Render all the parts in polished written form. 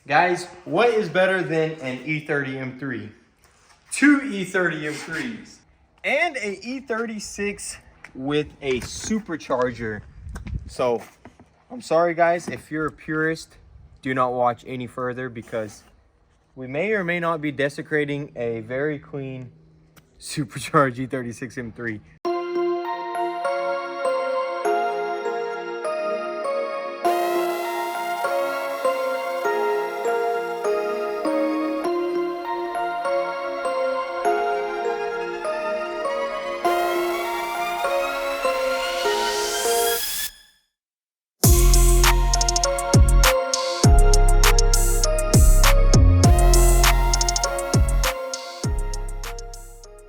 Guys, what is better than an E30 M3? Two E30 M3s and a E36 with a supercharger. So I'm sorry guys, if you're a purist, do not watch any further because we may or may not be desecrating a very clean supercharged E36 M3.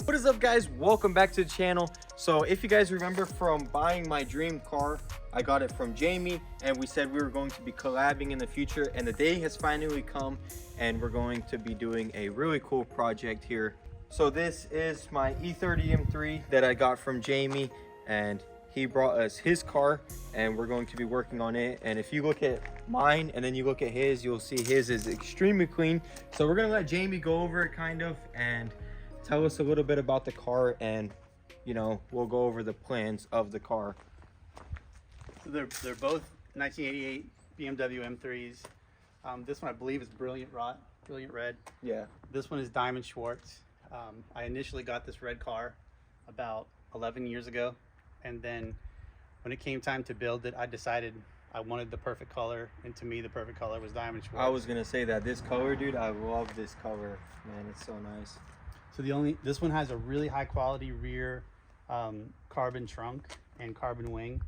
What is up guys, welcome back to the channel. So if you guys remember from buying my dream car, I got it from Jamie and we said we were going to be collabing in the future, and the day has finally come and we're going to be doing a really cool project here. So this is my E30 M3 that I got from Jamie, and he brought us his car and we're going to be working on it. And if you look at mine and then you look at his, you'll see his is extremely clean. So we're gonna let Jamie go over it kind of and tell us a little bit about the car, and you know, we'll go over the plans of the car. So they're both 1988 BMW M3s. This one I believe is brilliant red. Yeah. This one is Diamond Schwartz. I initially got this red car about 11 years ago, and then when it came time to build it, I decided I wanted the perfect color, and to me the perfect color was Diamond Schwartz. I was gonna say that this color, dude, I love this color, man. It's so nice. So this one has a really high quality rear carbon trunk and carbon wing.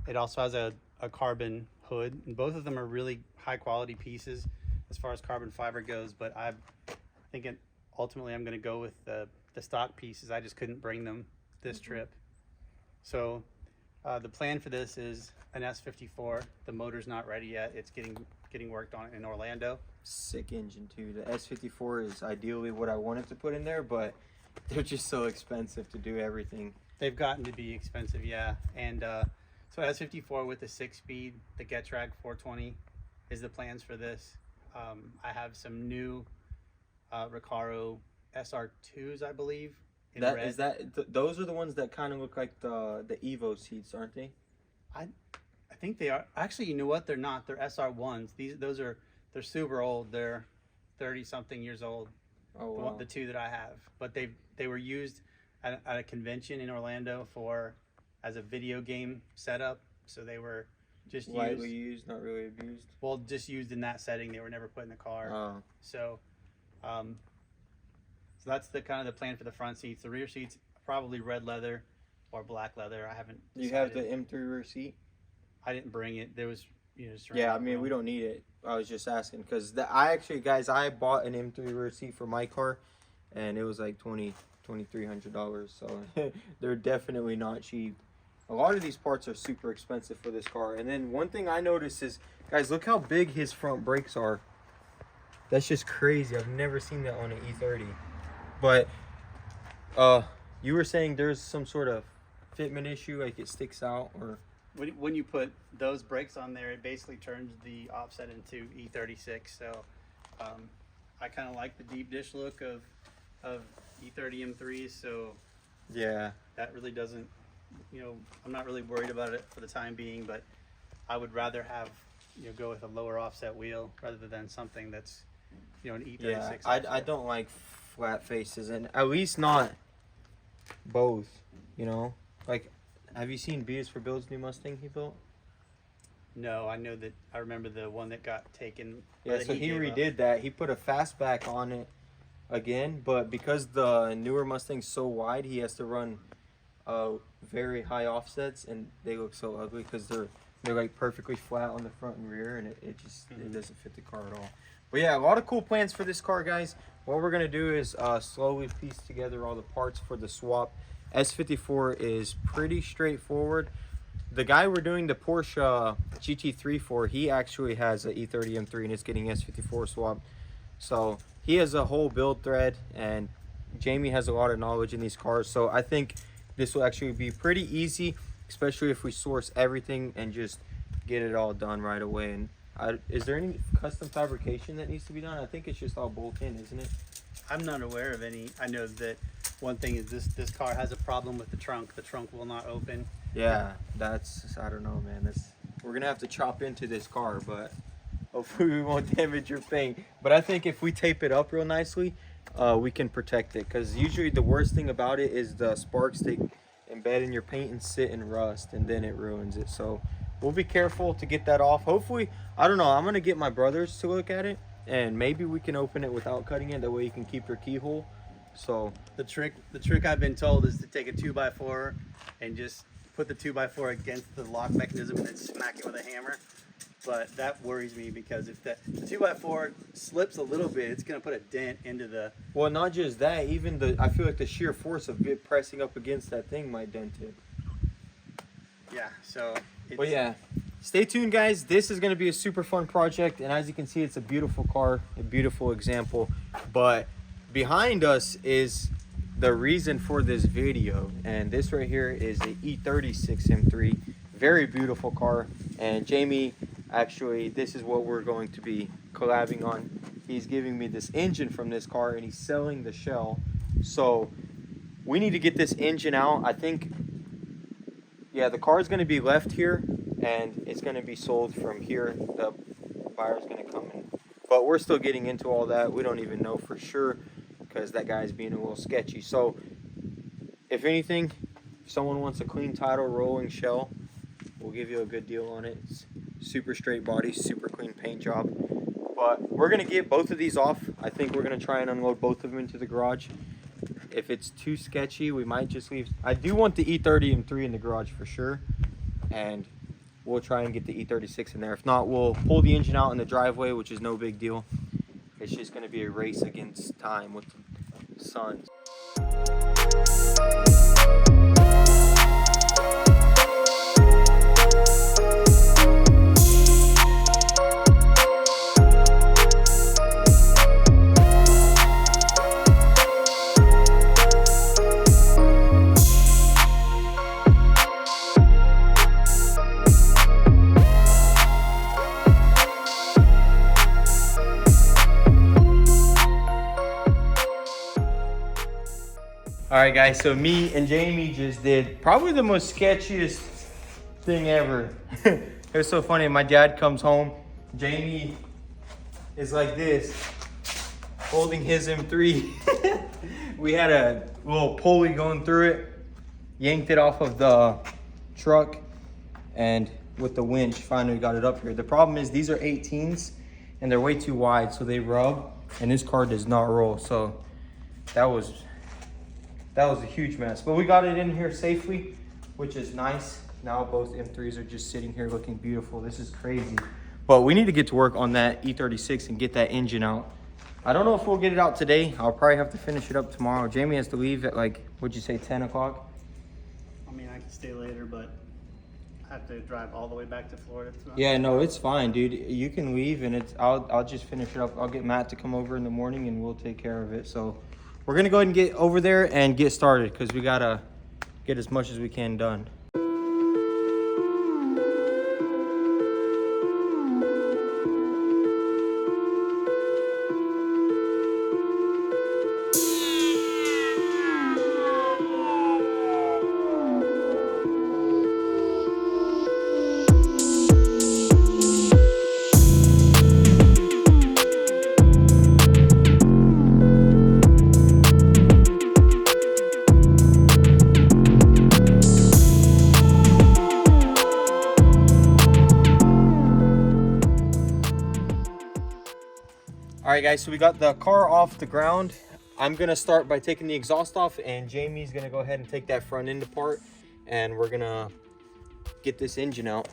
It also has a carbon hood, and both of them are really high quality pieces as far as carbon fiber goes, but I think ultimately I'm going to go with the stock pieces. I just couldn't bring them this trip. So the plan for this is an S54. The motor's not ready yet. It's getting worked on in Orlando. Sick engine too. The S54 is ideally what I wanted to put in there, but they're just so expensive to do everything. They've gotten to be expensive, yeah. And so S54 with the 6-speed, the Getrag 420 is the plans for this. I have some new Recaro SR2s, I believe. Those are the ones that kind of look like the Evo seats, aren't they? I think they are. Actually, you know what? They're not. They're SR1s. They're super old. They're 30-something years old. Oh, wow. The two that I have. But they were used at a convention in Orlando as a video game setup. So they were just lightly used, not really abused. Well, just used in that setting. They were never put in the car. Oh. So that's the kind of the plan for the front seats. The rear seats, probably red leather or black leather. I haven't decided. You have the M3 rear seat? I didn't bring it. There was, yeah, I mean, we don't need it. I was just asking because I bought an M3 rear seat for my car, and it was like $2,300. So they're definitely not cheap. A lot of these parts are super expensive for this car. And then one thing I noticed is, guys, look how big his front brakes are. That's just crazy. I've never seen that on an E30. But you were saying there's some sort of fitment issue, like it sticks out, or when you put those brakes on there, it basically turns the offset into E36. So I kind of like the deep dish look of E30 M3s. So yeah, that really doesn't, I'm not really worried about it for the time being. But I would rather have go with a lower offset wheel rather than something that's an E36. Yeah, I don't like flat faces, and at least not both. Like, have you seen Beers for Bill's new Mustang he built? No, I remember the one that got taken. Yeah, so he redid that. He put a fastback on it again, but because the newer Mustang's so wide, he has to run very high offsets, and they look so ugly because they're like perfectly flat on the front and rear, and it just it doesn't fit the car at all. But yeah, a lot of cool plans for this car, guys. What we're gonna do is slowly piece together all the parts for the swap. S54 is pretty straightforward. The guy we're doing the Porsche GT3 for, he actually has an E30 M3 and it's getting S54 swapped. So he has a whole build thread, and Jamie has a lot of knowledge in these cars. So I think this will actually be pretty easy, especially if we source everything and just get it all done right away. And Is there any custom fabrication that needs to be done? I think it's just all bolt in, isn't it? I'm not aware of any. I know that one thing is this car has a problem with the trunk. The trunk will not open. Yeah, I don't know, man. We're gonna have to chop into this car, but hopefully we won't damage your paint. But I think if we tape it up real nicely, we can protect it. Because usually the worst thing about it is the sparks, they embed in your paint and sit and rust, and then it ruins it. So we'll be careful to get that off. Hopefully, I don't know, I'm gonna get my brothers to look at it, and maybe we can open it without cutting it. That way you can keep your keyhole. So the trick I've been told is to take a 2x4 and just put the 2x4 against the lock mechanism and then smack it with a hammer. But that worries me because if the 2x4 slips a little bit, it's gonna put a dent into the. Well, not just that, even I feel like the sheer force of it pressing up against that thing might dent it. Yeah, so. But yeah, stay tuned, guys. This is going to be a super fun project, and as you can see, it's a beautiful car, a beautiful example. But behind us is the reason for this video, and this right here is the E36 M3. Very beautiful car, and Jamie, actually, this is what we're going to be collabing on. He's giving me this engine from this car, and he's selling the shell. So we need to get this engine out. I think, yeah, the car is going to be left here, and it's going to be sold from here. The buyer's going to come in. But we're still getting into all that. We don't even know for sure because that guy's being a little sketchy. So, if anything, if someone wants a clean title rolling shell, we'll give you a good deal on it. It's super straight body, super clean paint job. But we're going to get both of these off. I think we're going to try and unload both of them into the garage. If it's too sketchy, we might just leave. I do want the E30 M3 in the garage for sure, and we'll try and get the E36 in there. If not, we'll pull the engine out in the driveway, which is no big deal. It's just going to be a race against time with the sun. Alright guys, so me and Jamie just did probably the most sketchiest thing ever. It was so funny, my dad comes home, Jamie is like this, holding his M3. We had a little pulley going through it, yanked it off of the truck, and with the winch finally got it up here. The problem is these are 18s and they're way too wide, so they rub, and this car does not roll. So that was a huge mess, but we got it in here safely, which is nice. Now both M3s are just sitting here looking beautiful. This is crazy, but we need to get to work on that E36 and get that engine out. I don't know if we'll get it out today. I'll probably have to finish it up tomorrow. Jamie has to leave at like, what'd you say, 10 o'clock? I mean, I can stay later, but I have to drive all the way back to Florida. Yeah, no, it's fine, dude. You can leave, and I'll just finish it up. I'll get Matt to come over in the morning, and we'll take care of it. So we're gonna go ahead and get over there and get started because we gotta get as much as we can done. All right guys, so we got the car off the ground. I'm gonna start by taking the exhaust off, and Jamie's gonna go ahead and take that front end apart, and we're gonna get this engine out.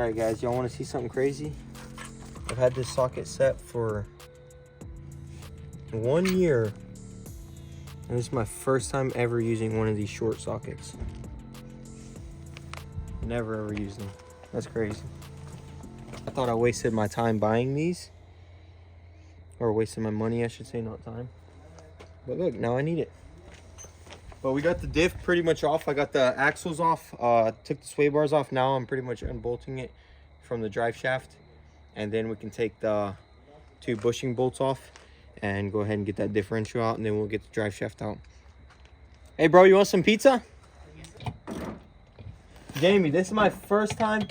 Alright guys, y'all want to see something crazy? I've had this socket set for 1 year. And this is my first time ever using one of these short sockets. Never ever used them. That's crazy. I thought I wasted my time buying these. Or wasted my money, I should say, not time. But look, now I need it. But we got the diff pretty much off. I got the axles off. Took the sway bars off. Now I'm pretty much unbolting it from the drive shaft. And then we can take the 2 bushing bolts off and go ahead and get that differential out. And then we'll get the drive shaft out. Hey, bro, you want some pizza? Jamie, this is my first time.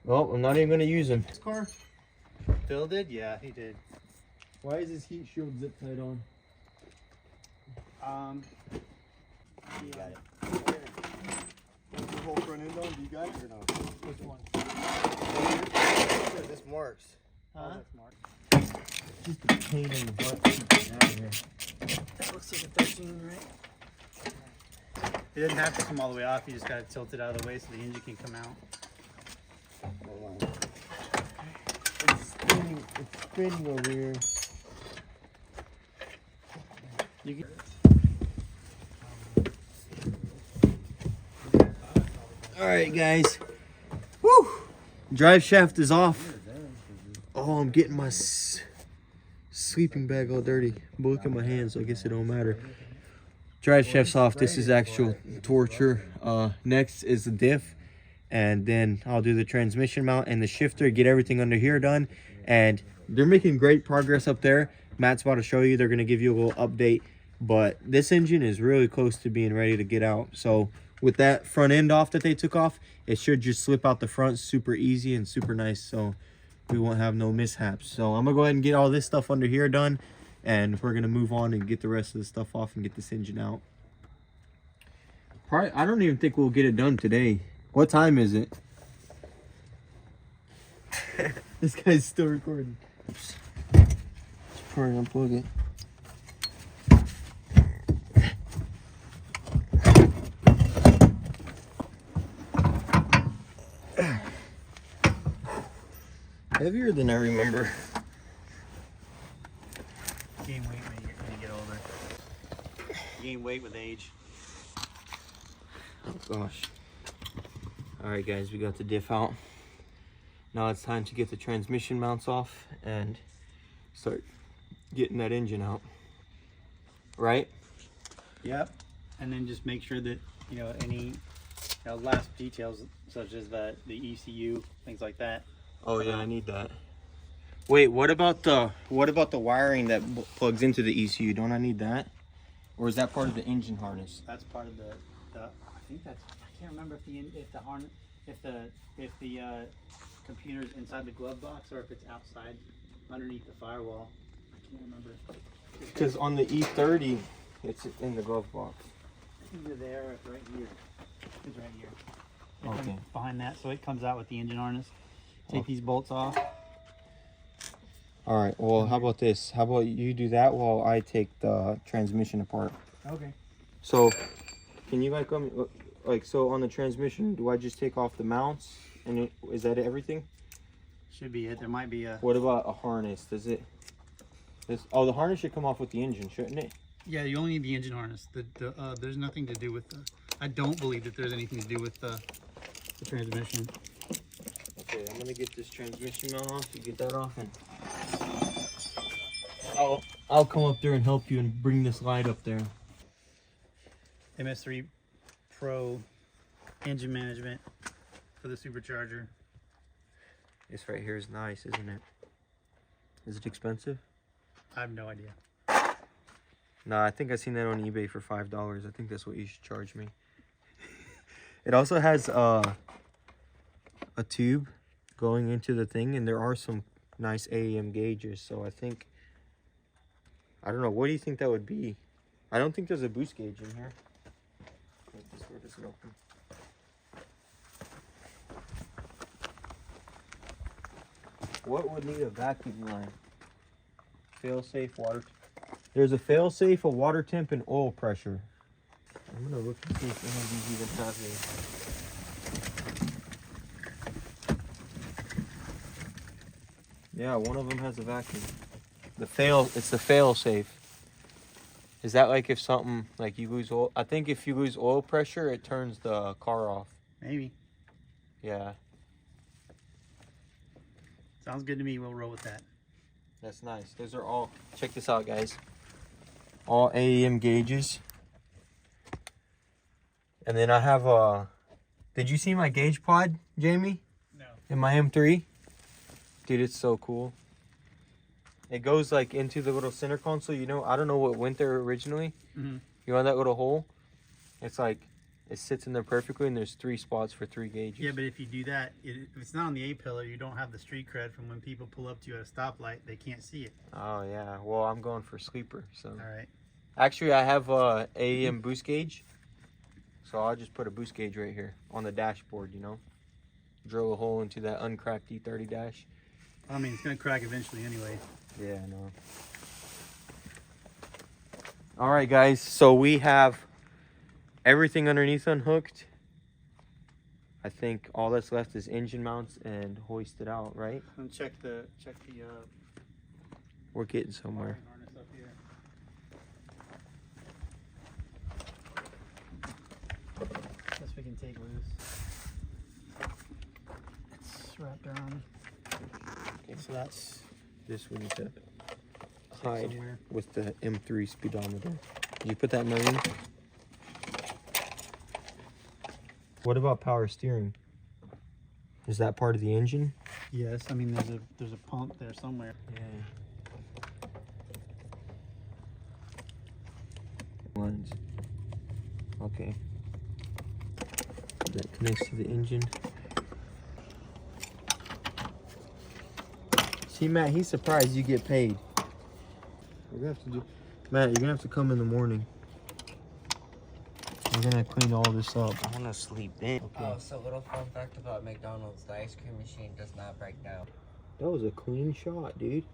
Well, I'm not even going to use him. This car? Phil did? Yeah, he did. Why is his heat shield zip tied on? You got it. Is the whole front end on? Do you got it or no? Which one? This marks. Huh? That's Mark. Just a pain in the butt to get out of here. That looks like a 13, right? It doesn't have to come all the way off. You just got to tilt it out of the way so the engine can come out. It's spinning over here. You can... Alright guys. Woo! Drive shaft is off. Oh, I'm getting my sleeping bag all dirty. But look at my hands, so I guess it don't matter. Drive shaft's off. This is actual torture. Next is the diff. And then I'll do the transmission mount and the shifter, get everything under here done. And they're making great progress up there. Matt's about to show you. They're going to give you a little update. But this engine is really close to being ready to get out. So with that front end off that they took off, it should just slip out the front super easy and super nice. So we won't have no mishaps. So I'm going to go ahead and get all this stuff under here done. And we're going to move on and get the rest of the stuff off and get this engine out. Probably, I don't even think we'll get it done today. What time is it? This guy's still recording. Oops. Let's probably unplug it. Heavier than I remember. Gain weight when you get older. Gain weight with age. Oh gosh. Alright guys, we got the diff out. Now it's time to get the transmission mounts off and start getting that engine out. Right? Yep. And then just make sure that, you know, any last details such as the ECU, things like that. Oh yeah, I need that. Wait, what about the wiring that plugs into the ECU? Don't I need that? Or is that part of the engine harness? That's part of the I think that's, I can't remember if the harness, if the computer's inside the glove box or if it's outside underneath the firewall. I can't remember. Because on the E30, it's in the glove box. Either there or it's right here. It's right here. It Okay. comes behind that, so it comes out with the engine harness. Take these bolts off. All right. Well, how about this? How about you do that while I take the transmission apart? Okay. So, can you so on the transmission, do I just take off the mounts and is that everything? Should be it. There might be a. What about a harness? Does it? Oh, the harness should come off with the engine, shouldn't it? Yeah, you only need the engine harness. There's nothing to do with the. I don't believe that there's anything to do with the transmission. Okay, I'm gonna get this transmission mount off. You get that off, and I'll come up there and help you and bring this light up there. MS3 Pro engine management for the supercharger. This right here is nice, isn't it? Is it expensive? I have no idea. Nah, I think I seen that on eBay for $5. I think that's what you should charge me. It also has a tube going into the thing, and there are some nice AEM gauges. So I don't know. What do you think that would be? I don't think there's a boost gauge in here. This door doesn't open. What would need a vacuum line? Fail-safe water. There's a fail-safe, a water temp, and oil pressure. I'm gonna look and see if any of these even have Yeah, one of them has a vacuum. It's the fail safe. Is that like if something, like you lose oil? I think if you lose oil pressure, it turns the car off. Maybe. Yeah. Sounds good to me. We'll roll with that. That's nice. Those are all, check this out, guys. All AEM gauges. And then I have did you see my gauge pod, Jamie? No. In my M3? Dude, it's so cool. It goes like into the little center console. You know, I don't know what went there originally. Mm-hmm. You know that little hole? It's like, it sits in there perfectly, and there's 3 spots for 3 gauges. Yeah, but if you do that, if it's not on the A-pillar, you don't have the street cred from when people pull up to you at a stoplight. They can't see it. Oh, yeah. Well, I'm going for sleeper, so. All right. Actually, I have a AEM boost gauge. So I'll just put a boost gauge right here on the dashboard, you know? Drill a hole into that uncracked E30 dash. I mean, it's going to crack eventually anyway. Yeah, I know. All right, guys. So we have everything underneath unhooked. I think all that's left is engine mounts and hoisted out, right? And check the We're getting somewhere. harness up here. This we can take loose. It's wrapped around. Okay. So that's This we need to hide somewhere. with the M3 speedometer. Did you put that in my room? What about power steering? Is that part of the engine? Yes, I mean there's a pump there somewhere. Yeah. Lines. Okay. That connects to the engine. See, Matt, he's surprised you get paid. We're gonna have to do, Matt, you're gonna have to come in the morning. We're gonna clean all this up. I want to sleep in. Okay. Oh, so little fun fact about McDonald's, the ice cream machine does not break down. That was a clean shot, dude.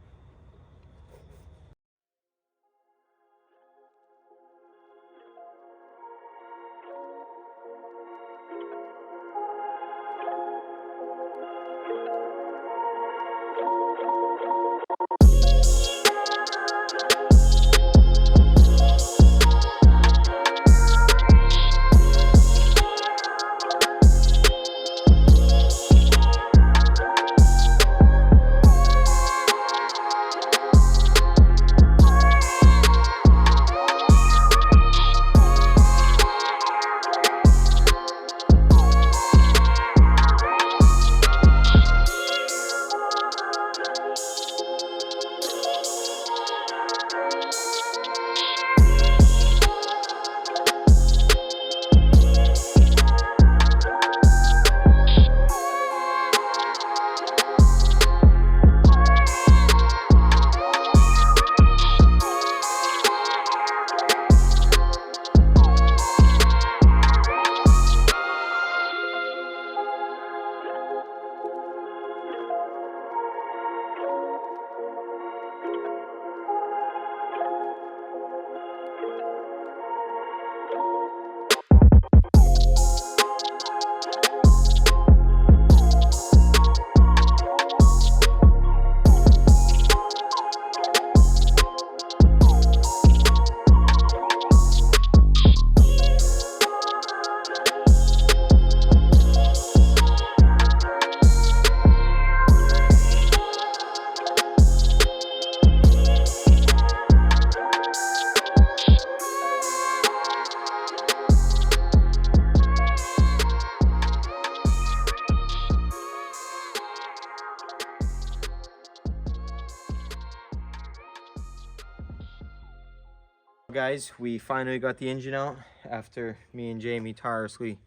Guys, we finally got the engine out after me and Jamie tirelessly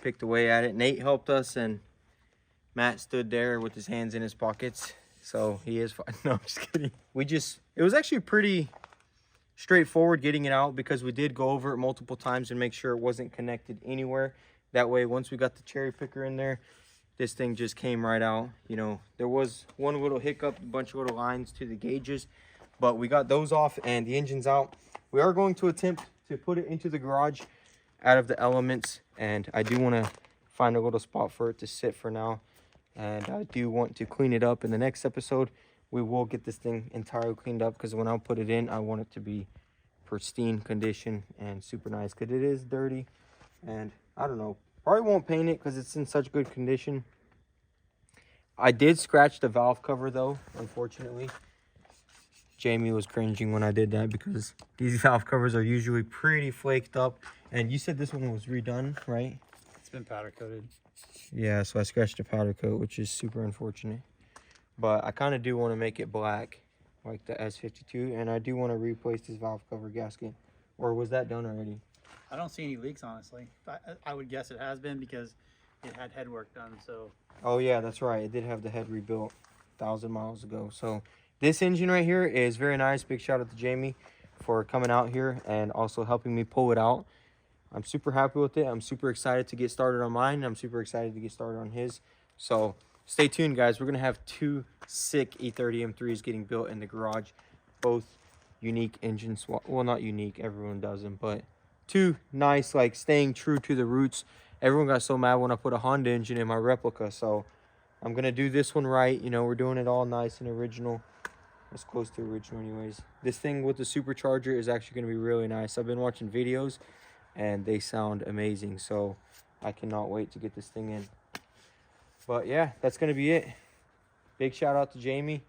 picked away at it. Nate helped us and Matt stood there with his hands in his pockets. So he is fine. No, I'm just kidding. It was actually pretty straightforward getting it out because we did go over it multiple times and make sure it wasn't connected anywhere. That way, once we got the cherry picker in there, this thing just came right out. You know, there was one little hiccup, a bunch of little lines to the gauges, but we got those off and the engine's out. We are going to attempt to put it into the garage out of the elements, and I do want to find a little spot for it to sit for now. And I do want to clean it up in the next episode. we will get this thing entirely cleaned up, because when I put it in, I want it to be pristine condition and super nice, because it is dirty. And I don't know, probably won't paint it because it's in such good condition. I did scratch the valve cover though, unfortunately. Jamie was cringing when I did that, because these valve covers are usually pretty flaked up. And you said this one was redone, right? It's been powder coated. Yeah, so I scratched the powder coat, which is super unfortunate. But I kind of do want to make it black, like the S52. And I do want to replace this valve cover gasket. Or was that done already? I don't see any leaks, honestly. I would guess it has been because it had head work done, so. Oh yeah, that's right. It did have the head rebuilt 1,000 miles ago. So this engine right here is very nice. Big shout out to Jamie for coming out here and also helping me pull it out. I'm super happy with it. I'm super excited to get started on mine. I'm super excited to get started on his. So stay tuned, guys. We're going to have 2 sick E30 M3s getting built in the garage. Both unique engines. Well, not unique. Everyone does them. But 2 nice, like staying true to the roots. Everyone got so mad when I put a Honda engine in my replica. So I'm going to do this one right. You know, we're doing it all nice and original. As close to original anyways. This thing with the supercharger is actually going to be really nice. I've been watching videos and they sound amazing, so I cannot wait to get this thing in. But yeah, that's going to be it. Big shout out to Jamie.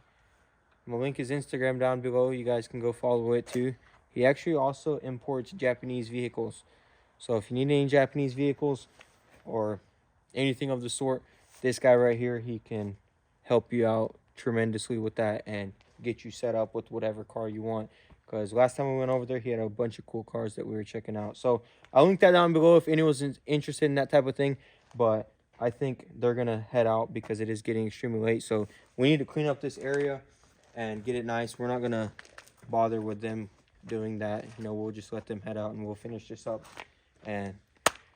I'm going to link his Instagram down below. You guys can go follow it too. He actually also imports Japanese vehicles, so if you need any Japanese vehicles or anything of the sort, this guy right here, he can help you out tremendously with that and get you set up with whatever car you want. Because last time we went over there, he had a bunch of cool cars that we were checking out. So I'll link that down below if anyone's interested in that type of thing. But I think they're going to head out because it is getting extremely late. So we need to clean up this area and get it nice. We're not going to bother with them doing that. You know, we'll just let them head out and we'll finish this up. And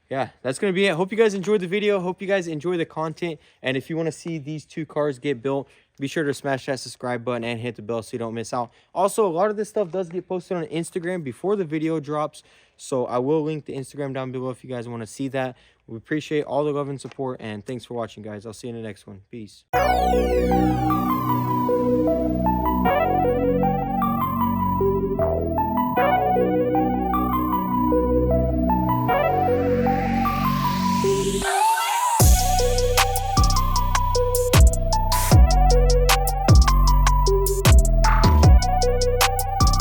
yeah, that's going to be it. Hope you guys enjoyed the video. Hope you guys enjoy the content. And if you want to see these 2 cars get built, be sure to smash that subscribe button and hit the bell so you don't miss out. Also, a lot of this stuff does get posted on Instagram before the video drops. So I will link the Instagram down below if you guys want to see that. We appreciate all the love and support. And thanks for watching, guys. I'll see you in the next one. Peace.